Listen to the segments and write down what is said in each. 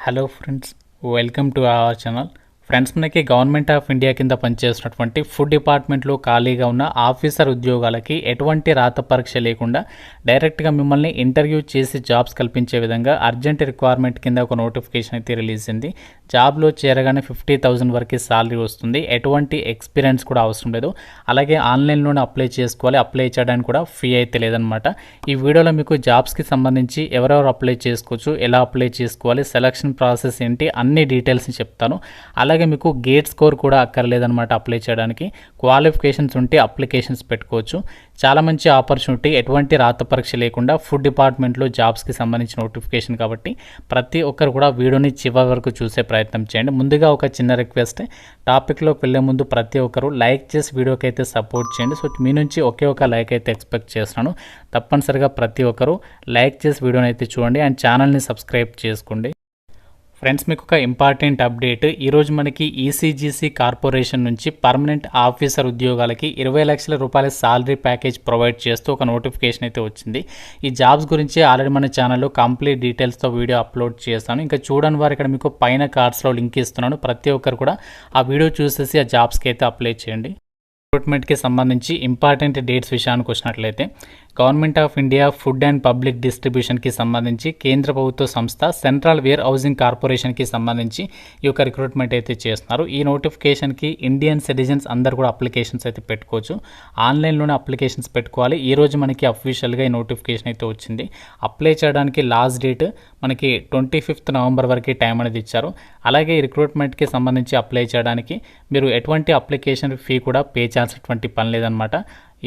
Hello friends, welcome to our channel. Friends, మనకి government of India కింద పనిచేస్తున్నటువంటి food డిపార్ట్మెంట్లో ఖాళీగా ఉన్న ఆఫీసర్ ఉద్యోగాలకి ఎటువంటి రాత పరీక్ష లేకుండా డైరెక్ట్గా మిమ్మల్ని ఇంటర్వ్యూ చేసి జాబ్స్ కల్పించే విధంగా అర్జెంట్ రిక్వైర్మెంట్ కింద ఒక నోటిఫికేషన్ అయితే రిలీజ్ అయింది. జాబ్లో చేరగానే 50,000 వరకు సాలరీ వస్తుంది. ఎటువంటి ఎక్స్పీరియన్స్ కూడా అవసరం లేదు. అలాగే ఆన్లైన్లోనే అప్లై చేసుకోవాలి. అప్లై చేయడానికి కూడా ఫీ అయితే లేదనమాట. ఈ వీడియోలో మీకు జాబ్స్కి సంబంధించి ఎవరెవరు అప్లై చేసుకోవచ్చు, ఎలా అప్లై చేసుకోవాలి, సెలక్షన్ ప్రాసెస్ ఏంటి, అన్ని డీటెయిల్స్ని చెప్తాను. అలాగే మీకు గేట్ స్కోర్ కూడా అక్కర్లేదనమాట. అప్లై చేయడానికి క్వాలిఫికేషన్స్ ఉంటే అప్లికేషన్స్ పెట్టుకోవచ్చు. చాలా మంచి ఆపర్చునిటీ, ఎటువంటి రాత పరీక్ష లేకుండా ఫుడ్ డిపార్ట్మెంట్లో జాబ్స్కి సంబంధించిన నోటిఫికేషన్ కాబట్టి ప్రతి ఒక్కరు కూడా వీడియోని చివరి వరకు చూసే ప్రయత్నం చేయండి. ముందుగా ఒక చిన్న రిక్వెస్ట్, టాపిక్లోకి వెళ్ళే ముందు ప్రతి ఒక్కరు లైక్ చేసి వీడియోకి అయితే సపోర్ట్ చేయండి. సో మీ నుంచి ఒకే ఒక లైక్ అయితే ఎక్స్పెక్ట్ చేస్తున్నాను. తప్పనిసరిగా ప్రతి ఒక్కరు లైక్ చేసి వీడియోని అయితే చూడండి అండ్ ఛానల్ని సబ్స్క్రైబ్ చేసుకోండి. ఫ్రెండ్స్, మీకు ఒక ఇంపార్టెంట్ అప్డేట్. ఈరోజు మనకి ఈసీజీసీ కార్పొరేషన్ నుంచి పర్మనెంట్ ఆఫీసర్ ఉద్యోగాలకి 20 లక్షల రూపాయల సాలరీ ప్యాకేజ్ ప్రొవైడ్ చేస్తూ ఒక నోటిఫికేషన్ అయితే వచ్చింది. ఈ జాబ్స్ గురించి ఆల్రెడీ మన ఛానల్లో కంప్లీట్ డీటెయిల్స్తో వీడియో అప్లోడ్ చేస్తాను. ఇంకా చూడని వారు ఇక్కడ మీకు పైన కార్డ్స్లో లింక్ ఇస్తున్నాను. ప్రతి ఒక్కరు కూడా ఆ వీడియో చూసేసి ఆ జాబ్స్కి అయితే అప్లై చేయండి. రిక్రూట్మెంట్కి సంబంధించి ఇంపార్టెంట్ డేట్స్ విషయానికి వచ్చినట్లయితే government of India food and public డిస్ట్రిబ్యూషన్కి సంబంధించి కేంద్ర ప్రభుత్వ సంస్థ సెంట్రల్ వేర్ హౌసింగ్ కార్పొరేషన్కి సంబంధించి ఈ యొక్క రిక్రూట్మెంట్ అయితే చేస్తున్నారు. ఈ నోటిఫికేషన్కి ఇండియన్ సిటిజన్స్ అందరు కూడా అప్లికేషన్స్ అయితే పెట్టుకోవచ్చు. ఆన్లైన్లోనే అప్లికేషన్స్ పెట్టుకోవాలి. ఈ రోజు మనకి అఫీషియల్గా ఈ నోటిఫికేషన్ అయితే వచ్చింది. అప్లై చేయడానికి లాస్ట్ డేట్ మనకి 25 నవంబర్ వరకు టైం అనేది ఇచ్చారు. అలాగే ఈ రిక్రూట్మెంట్కి సంబంధించి అప్లై చేయడానికి మీరు ఎటువంటి అప్లికేషన్ ఫీ కూడా పే చేయాల్సినటువంటి పని లేదనమాట.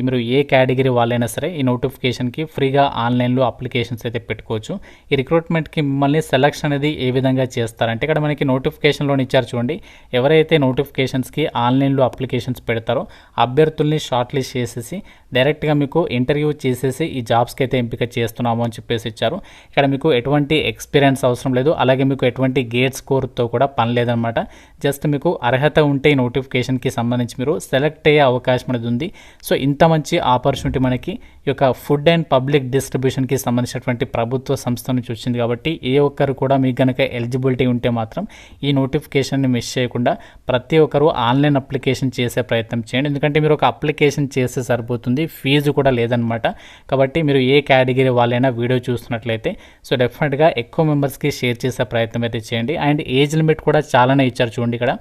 మీరు ఏ కేటగిరీ వాళ్ళైనా సరే ఈ నోటిఫికేషన్కి ఫ్రీగా ఆన్లైన్లో అప్లికేషన్స్ అయితే పెట్టుకోవచ్చు. ఈ రిక్రూట్మెంట్కి మిమ్మల్ని సెలక్షన్ అనేది ఏ విధంగా చేస్తారంటే ఇక్కడ మనకి నోటిఫికేషన్లో ఇచ్చారు చూడండి. ఎవరైతే నోటిఫికేషన్స్కి ఆన్లైన్లో అప్లికేషన్స్ పెడతారో అభ్యర్థుల్ని షార్ట్ లిస్ట్ చేసేసి డైరెక్ట్గా మీకు ఇంటర్వ్యూ చేసేసి ఈ జాబ్స్కి అయితే ఎంపిక చేస్తున్నాము అని చెప్పేసి ఇచ్చారు. ఇక్కడ మీకు ఎటువంటి ఎక్స్పీరియన్స్ అవసరం లేదు. అలాగే మీకు ఎటువంటి గేట్ స్కోర్తో కూడా పని లేదనమాట. జస్ట్ మీకు అర్హత ఉంటే ఈ నోటిఫికేషన్కి సంబంధించి మీరు సెలెక్ట్ అయ్యే అవకాశం అనేది ఉంది. సో ఇంత మంచి ఆపర్చునిటీ మనకి ఈ యొక్క ఫుడ్ అండ్ పబ్లిక్ డిస్ట్రిబ్యూషన్కి సంబంధించినటువంటి ప్రభుత్వ సంస్థ నుంచి వచ్చింది కాబట్టి ఏ ఒక్కరు కూడా మీకు కనుక ఎలిజిబిలిటీ ఉంటే మాత్రం ఈ నోటిఫికేషన్ని మిస్ చేయకుండా ప్రతి ఒక్కరు ఆన్లైన్ అప్లికేషన్ చేసే ప్రయత్నం చేయండి. ఎందుకంటే మీరు ఒక అప్లికేషన్ చేస్తే సరిపోతుంది, ఫీజు కూడా లేదనమాట. కాబట్టి మీరు ఏ కేటగిరీ వాళ్ళైనా వీడియో చూస్తున్నట్లయితే సో డెఫినెట్గా ఎక్కువ మెంబర్స్కి షేర్ చేసే ప్రయత్నం అయితే చేయండి. అండ్ ఏజ్ లిమిట్ కూడా చాలానే ఇచ్చారు చూడండి. ఇక్కడ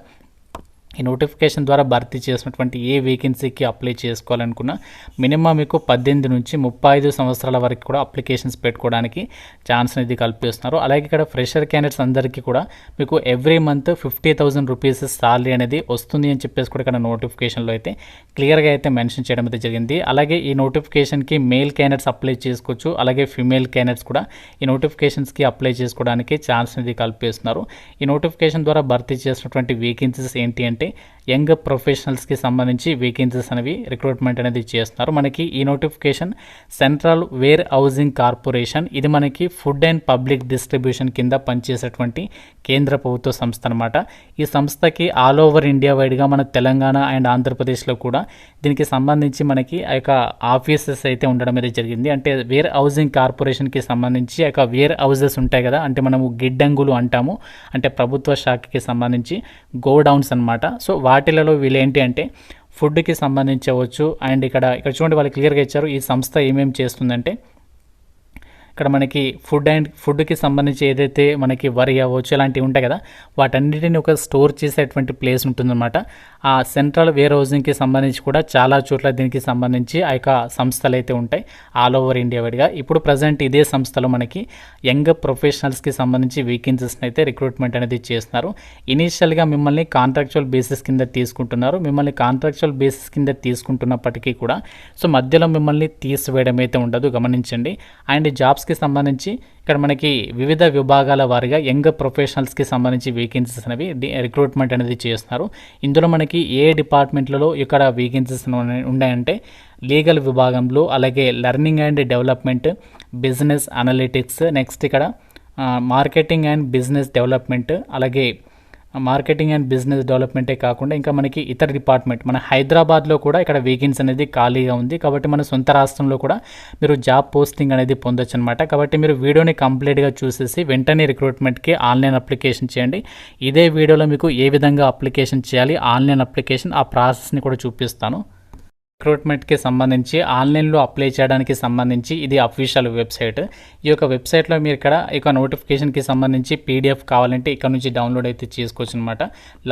ఈ నోటిఫికేషన్ ద్వారా భర్తీ చేసినటువంటి ఏ వేకెన్సీకి అప్లై చేసుకోవాలనుకున్నా మినిమం మీకు 18 నుంచి 35 సంవత్సరాల వరకు కూడా అప్లికేషన్స్ పెట్టుకోవడానికి ఛాన్స్ అనేది కల్పిస్తున్నారు. అలాగే ఇక్కడ ఫ్రెషర్ క్యాండిడేట్స్ అందరికీ కూడా మీకు ఎవ్రీ మంత్ 50,000 రూపీస్ సాలరీ అనేది వస్తుంది అని చెప్పేసి కూడా ఇక్కడ నోటిఫికేషన్లో అయితే క్లియర్గా అయితే మెన్షన్ చేయడం అయితే జరిగింది. అలాగే ఈ నోటిఫికేషన్కి మెయిల్ క్యాండిడేట్స్ అప్లై చేసుకోవచ్చు. అలాగే ఫీమేల్ క్యాండిడేట్స్ కూడా ఈ నోటిఫికేషన్స్కి అప్లై చేసుకోవడానికి ఛాన్స్ అనేది కల్పిస్తున్నారు. ఈ నోటిఫికేషన్ ద్వారా భర్తీ చేసినటువంటి వేకెన్సీస్ ఏంటి అంటే యంగ్ ప్రొఫెషనల్స్కి సంబంధించి వేకెన్సీస్ అనేవి రిక్రూట్మెంట్ అనేది చేస్తున్నారు. మనకి ఈ notification central warehousing corporation, ఇది మనకి ఫుడ్ అండ్ పబ్లిక్ డిస్ట్రిబ్యూషన్ కింద పనిచేసేటువంటి కేంద్ర ప్రభుత్వ సంస్థ అనమాట. ఈ సంస్థకి ఆల్ ఓవర్ ఇండియా వైడ్గా మన తెలంగాణ అండ్ ఆంధ్రప్రదేశ్లో కూడా దీనికి సంబంధించి మనకి ఆ యొక్క ఆఫీసెస్ అయితే ఉండడం అనేది జరిగింది. అంటే వేర్ హౌసింగ్ కార్పొరేషన్కి సంబంధించి ఆ యొక్క వేర్ హౌసెస్ ఉంటాయి కదా, అంటే మనము గిడ్డంగులు అంటాము, అంటే ప్రభుత్వ శాఖకి సంబంధించి గోడౌన్స్ అనమాట. సో వాటిలలో వీళ్ళు ఏంటి అంటే ఫుడ్కి సంబంధించి అవ్వచ్చు. అండ్ ఇక్కడ చూడండి వాళ్ళు క్లియర్గా ఇచ్చారు ఈ సంస్థ ఏమేమి చేస్తుందంటే ఇక్కడ మనకి ఫుడ్కి సంబంధించి ఏదైతే మనకి వరి అవ్వచ్చు ఇలాంటివి ఉంటాయి కదా, వాటన్నిటిని ఒక స్టోర్ చేసేటువంటి ప్లేస్ ఉంటుందన్నమాట. ఆ సెంట్రల్ వేర్ హౌసింగ్కి సంబంధించి కూడా చాలా చోట్ల దీనికి సంబంధించి ఆ యొక్క సంస్థలు అయితే ఉంటాయి ఆల్ ఓవర్ ఇండియా వైడ్గా. ఇప్పుడు ప్రజెంట్ ఇదే సంస్థలో మనకి యంగ్ ప్రొఫెషనల్స్కి సంబంధించి వేకెన్సీస్ని అయితే రిక్రూట్మెంట్ అనేది చేస్తున్నారు. ఇనీషియల్గా మిమ్మల్ని కాంట్రాక్చువల్ బేసిస్ కింద తీసుకుంటున్నారు. మిమ్మల్ని కాంట్రాక్చువల్ బేసిస్ కింద తీసుకుంటున్నప్పటికీ కూడా సో మధ్యలో మిమ్మల్ని తీసివేయడం అయితే ఉండదు, గమనించండి. అండ్ జాబ్స్కి సంబంధించి ఇక్కడ మనకి వివిధ విభాగాల వారిగా యంగ్ ప్రొఫెషనల్స్కి సంబంధించి వేకెన్సీస్ అనేవి రిక్రూట్మెంట్ అనేది చేస్తున్నారు. ఇందులో మనకి ఏ డిపార్ట్మెంట్లలో ఇక్కడ వేకెన్సీస్ ఉన్నాయంటే లీగల్ విభాగంలో, అలాగే learning and development, business analytics, next ఇక్కడ మార్కెటింగ్ అండ్ బిజినెస్ డెవలప్మెంట్, అలాగే మార్కెటింగ్ అండ్ బిజినెస్ డెవలప్మెంటే కాకుండా ఇంకా మనకి ఇతర డిపార్ట్మెంట్ మన హైదరాబాద్లో కూడా ఇక్కడ వేకెన్సీ అనేది ఖాళీగా ఉంది. కాబట్టి మన సొంత రాష్ట్రంలో కూడా మీరు జాబ్ పోస్టింగ్ అనేది పొందొచ్చు అనమాట. కాబట్టి మీరు వీడియోని కంప్లీట్గా చూసేసి వెంటనే రిక్రూట్మెంట్కి ఆన్లైన్ అప్లికేషన్ చేయండి. ఇదే వీడియోలో మీకు ఏ విధంగా అప్లికేషన్ చేయాలి, ఆన్లైన్ అప్లికేషన్ ఆ ప్రాసెస్ని కూడా చూపిస్తాను. రిక్రూట్మెంట్కి సంబంధించి ఆన్లైన్లో అప్లై చేయడానికి సంబంధించి ఇది అఫీషియల్ వెబ్సైట్. ఈ యొక్క వెబ్సైట్లో మీరు ఇక్కడ ఇక నోటిఫికేషన్కి సంబంధించి పీడిఎఫ్ కావాలంటే ఇక్కడ నుంచి డౌన్లోడ్ అయితే చేసుకోవచ్చు అనమాట.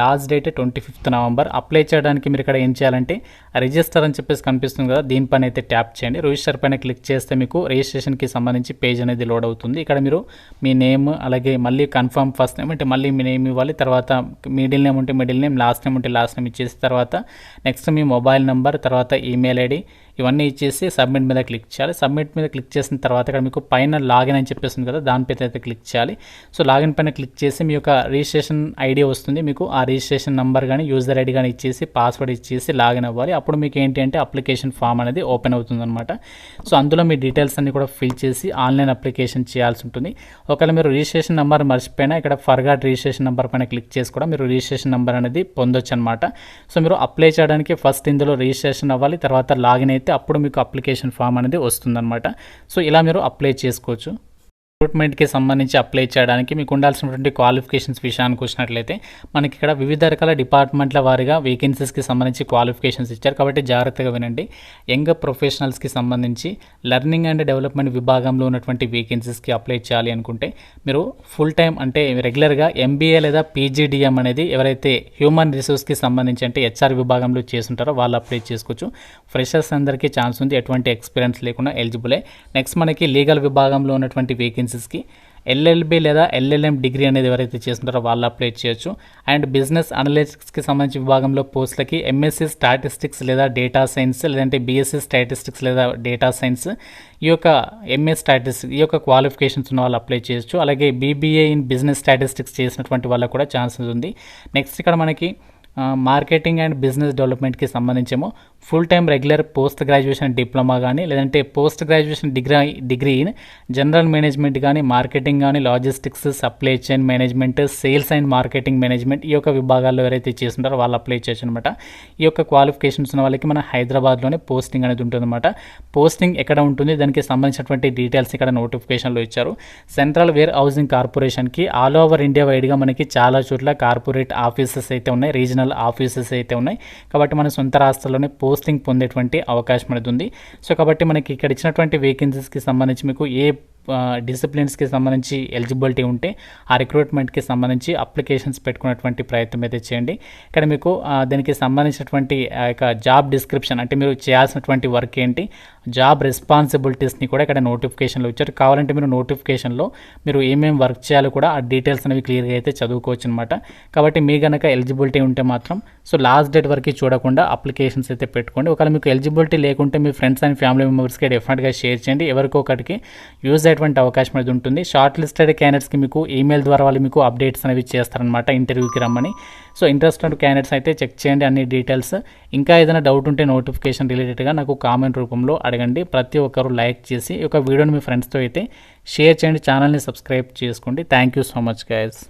Last date 25th November. Apply చేయడానికి మీరు ఇక్కడ ఏం చేయాలంటే రిజిస్టర్ అని చెప్పేసి కనిపిస్తుంది కదా, దీనిపైన అయితే ట్యాప్ చేయండి. రిజిస్టర్ పైన క్లిక్ చేస్తే మీకు రిజిస్ట్రేషన్కి సంబంధించి పేజ్ అనేది లోడ్ అవుతుంది. ఇక్కడ మీరు మీ నేమ్, అలాగే మళ్ళీ కన్ఫర్మ్ ఫస్ట్ నేమ్ అంటే మళ్ళీ మీ నేమ్ ఇవ్వాలి, తర్వాత మిడిల్ నేమ్ ఉంటే మిడిల్ నేమ్, లాస్ట్ నేమ్ ఉంటే లాస్ట్ నేమ్ ఇచ్చేసి తర్వాత నెక్స్ట్ మీ మొబైల్ నెంబర్, తర్వాత ఈమెయిల్ ఐడి ఇవన్నీ ఇచ్చేసి సబ్మిట్ మీద క్లిక్ చేయాలి. సబ్మిట్ మీద క్లిక్ చేసిన తర్వాత ఇక్కడ మీకు పైన లాగిన్ అని చెప్పేస్తుంది కదా, దానిపై అయితే క్లిక్ చేయాలి. సో లాగిన్ పైన క్లిక్ చేసి మీ యొక్క రిజిస్ట్రేషన్ ఐడి వస్తుంది. మీకు ఆ రిజిస్ట్రేషన్ నెంబర్ కానీ యూజర్ ఐడి కానీ ఇచ్చేసి పాస్వర్డ్ ఇచ్చేసి లాగిన్ అవ్వాలి. అప్పుడు మీకు ఏంటి అంటే అప్లికేషన్ ఫామ్ అనేది ఓపెన్ అవుతుంది అనమాట. సో అందులో మీ డీటెయిల్స్ అన్ని కూడా ఫిల్ చేసి ఆన్లైన్ అప్లికేషన్ చేయాల్సి ఉంటుంది. ఒకవేళ మీరు రిజిస్ట్రేషన్ నెంబర్ మర్చిపోయినా ఇక్కడ ఫర్గాట్ రిజిస్ట్రేషన్ నెంబర్ పైన క్లిక్ చేసి కూడా మీరు రిజిస్ట్రేషన్ నెంబర్ అనేది పొందొచ్చు అనమాట. సో మీరు అప్లై చేయడానికి ఫస్ట్ ఇందులో రిజిస్ట్రేషన్ అవ్వాలి, తర్వాత లాగిన్ అయితే అప్పుడు మీకు అప్లికేషన్ ఫామ్ అనేది వస్తుందన్నమాట. సో ఇలా మీరు అప్లై చేసుకోవచ్చు. రిక్రూట్మెంట్కి సంబంధించి అప్లై చేయడానికి మీకు ఉండాల్సినటువంటి క్వాలిఫికేషన్స్ విషయానికి వచ్చినట్లయితే మనకి ఇక్కడ వివిధ రకాల డిపార్ట్మెంట్ల వారీగా వేకెన్సీస్కి సంబంధించి క్వాలిఫికేషన్స్ ఇచ్చారు. కాబట్టి జాగ్రత్తగా వినండి. యంగ్ ప్రొఫెషనల్స్కి సంబంధించి లెర్నింగ్ అండ్ డెవలప్మెంట్ విభాగంలో ఉన్నటువంటి వేకెన్సీస్కి అప్లై చేయాలి అనుకుంటే మీరు ఫుల్ టైం అంటే రెగ్యులర్గా ఎంబీఏ లేదా పీజీడిఎం అనేది ఎవరైతే హ్యూమన్ రిసోర్స్కి సంబంధించి అంటే హెచ్ఆర్ విభాగంలో చేస్తుంటారో వాళ్ళు అప్లై చేసుకోవచ్చు. ఫ్రెషర్స్ అందరికీ ఛాన్స్ ఉంది, ఎటువంటి ఎక్స్పీరియన్స్ లేకుండా ఎలిజిబులే. నెక్స్ట్ మనకి లీగల్ విభాగంలో ఉన్నటువంటి వేకెన్సీస్కి ఎల్ఎల్బి లేదా ఎల్ఎల్ఎం డిగ్రీ అనేది ఎవరైతే చేస్తుంటారో వాళ్ళు అప్లై చేయొచ్చు. అండ్ బిజినెస్ అనలిటిక్స్కి సంబంధించి విభాగంలో పోస్టులకి ఎంఎస్సీ స్టాటిస్టిక్స్ లేదా డేటా సైన్స్, లేదంటే బీఎస్సీ స్టాటిస్టిక్స్ లేదా డేటా సైన్స్, ఈ యొక్క ఎంఎస్ స్టాటిస్టిక్స్ ఈ యొక్క క్వాలిఫికేషన్స్ ఉన్న వాళ్ళు అప్లై చేయొచ్చు. అలాగే బీబీఏ ఇన్ బిజినెస్ స్టాటిస్టిక్స్ చేసినటువంటి వాళ్ళకు కూడా ఛాన్సెస్ ఉంది. నెక్స్ట్ ఇక్కడ మనకి మార్కెటింగ్ అండ్ బిజినెస్ డెవలప్మెంట్కి సంబంధించేమో full time regular post graduation diploma కానీ, లేదంటే post graduation degree in general management కానీ, మార్కెటింగ్ కానీ, logistics, supply chain management, sales and marketing management ఈ యొక్క విభాగాల్లో ఎవరైతే చేస్తుంటారో వాళ్ళు అప్లై చేయొచ్చు అనమాట. ఈ యొక్క క్వాలిఫికేషన్స్ ఉన్న వాళ్ళకి మన హైదరాబాద్లోనే పోస్టింగ్ అనేది ఉంటుందన్నమాట. పోస్టింగ్ ఎక్కడ ఉంటుంది, దానికి సంబంధించినటువంటి డీటెయిల్స్ ఇక్కడ నోటిఫికేషన్లో ఇచ్చారు. సెంట్రల్ వేర్ హౌసింగ్ కార్పొరేషన్కి ఆల్ ఓవర్ ఇండియా వైడ్గా మనకి చాలా చోట్ల కార్పొరేట్ ఆఫీసెస్ అయితే ఉన్నాయి, రీజనల్ ఆఫీసెస్ అయితే ఉన్నాయి. కాబట్టి మన సొంత రాష్ట్రాల్లోనే పోస్టింగ్ పొందేటువంటి అవకాశం అనేది ఉంది. సో కాబట్టి మనకి ఇక్కడ ఇచ్చినటువంటి వేకెన్సీస్కి సంబంధించి మీకు ఏ డిసిప్లిన్స్కి సంబంధించి ఎలిజిబిలిటీ ఉంటే ఆ రిక్రూట్మెంట్కి సంబంధించి అప్లికేషన్స్ పెట్టుకున్నటువంటి ప్రయత్నం అయితే చేయండి. ఇక్కడ మీకు దానికి సంబంధించినటువంటి యొక్క జాబ్ డిస్క్రిప్షన్ అంటే మీరు చేయాల్సినటువంటి వర్క్ ఏంటి, జాబ్ రెస్పాన్సిబిలిటీస్ని కూడా ఇక్కడ నోటిఫికేషన్లో ఇచ్చారు. కావాలంటే మీరు నోటిఫికేషన్లో మీరు ఏమేమి వర్క్ చేయాలో కూడా ఆ డీటెయిల్స్ అనేవి క్లియర్గా అయితే చదువుకోవచ్చు అనమాట. కాబట్టి మీ కనుక ఎలిజిబిలిటీ ఉంటే మాత్రం సో లాస్ట్ డేట్ వరకు చూడకుండా అప్లికేషన్స్ అయితే పెట్టుకోండి. ఒకవేళ మీకు ఎలిజిబిలిటీ లేకుంటే మీ ఫ్రెండ్స్ అండ్ ఫ్యామిలీ మెంబర్స్కి డెఫినెట్గా షేర్ చేయండి. ఎవరికొకటికి యూజ్ అయ్యేటువంటి అవకాశం అనేది ఉంటుంది. షార్ట్ లిస్టెడ్ క్యాండిడేట్స్కి మీకు ఈమెయిల్ ద్వారా వాళ్ళు మీకు అప్డేట్స్ అనేవి చేస్తారనమాట ఇంటర్వ్యూకి రమ్మని. సో ఇంట్రెస్టెడ్ క్యాండిడేట్స్ అయితే చెక్ చేయండి అన్ని డీటెయిల్స్. ఇంకా ఏదైనా డౌట్ ఉంటే నోటిఫికేషన్ రిలేటెడ్గా నాకు కామెంట్ రూపంలో అడగండి. ప్రతి ఒక్కరు లైక్ చేసి ఈ యొక్క వీడియోని మీ ఫ్రెండ్స్తో అయితే షేర్ చేయండి. ఛానల్ని సబ్స్క్రైబ్ చేసుకోండి. Thank you so much guys.